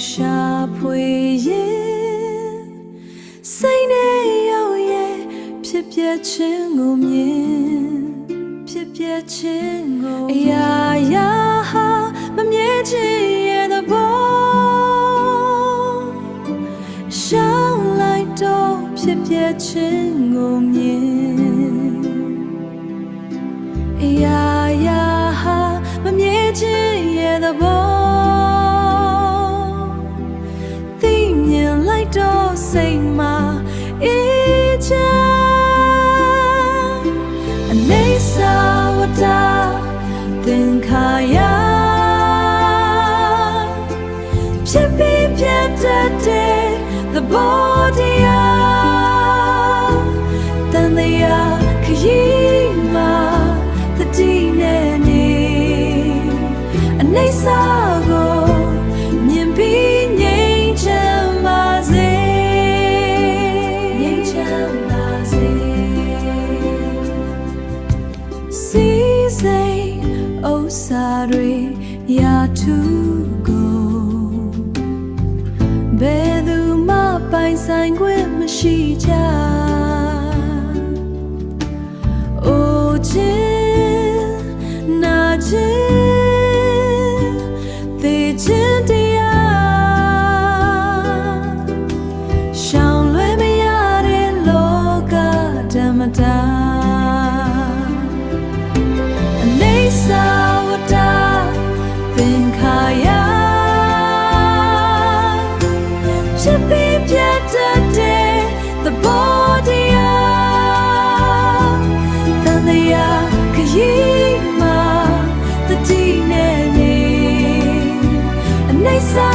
ရှာဖွေရင်စိတ်နဲ့ရောက်ရဲ့ဖြစ်ပျက်ခြင်းကိုမြင်ဖြစ်ပျက်ခြင်းကိုအရာရာဟာမမြဲခြင်းရဲ့သဘောရှောင်းလိုက်တော့ဖြစ်ပျက်ခြင်းကိုမြင်အရာရာဟာမမြဲခြင်းရဲ့သဘောသိမြင်လိုက်တော့စိတ်မှာအေးချမ်းအနေစာဝတ္တသင်္ခါရဖြစ်ပြီးပြတ်တဲ့သဘောတရားတန်တရားခရီးမှာတတိနဲ့နေအနေစာကိုမြင်ပြီးငြိမ်းချမ်းပါစေငြိမ်းချမ်းပါစေစီစိတ်ဥစ္စာတွေရာထူးကိုဘယ်သူမှပိုင်ဆိုင်ခွင့်မရှိကြအိုခြင်းနာခြင်းသေခြင်းတရားရှောင်လွှဲမရတဲ့လောကဓမ္မတာအနေစာဝတ္တသင်္ခါရဖြစ်ပြီးပြတ်တဲ့သဘောတရားတန်တရားခရီးမှာတတိနဲ့နေအနေစာ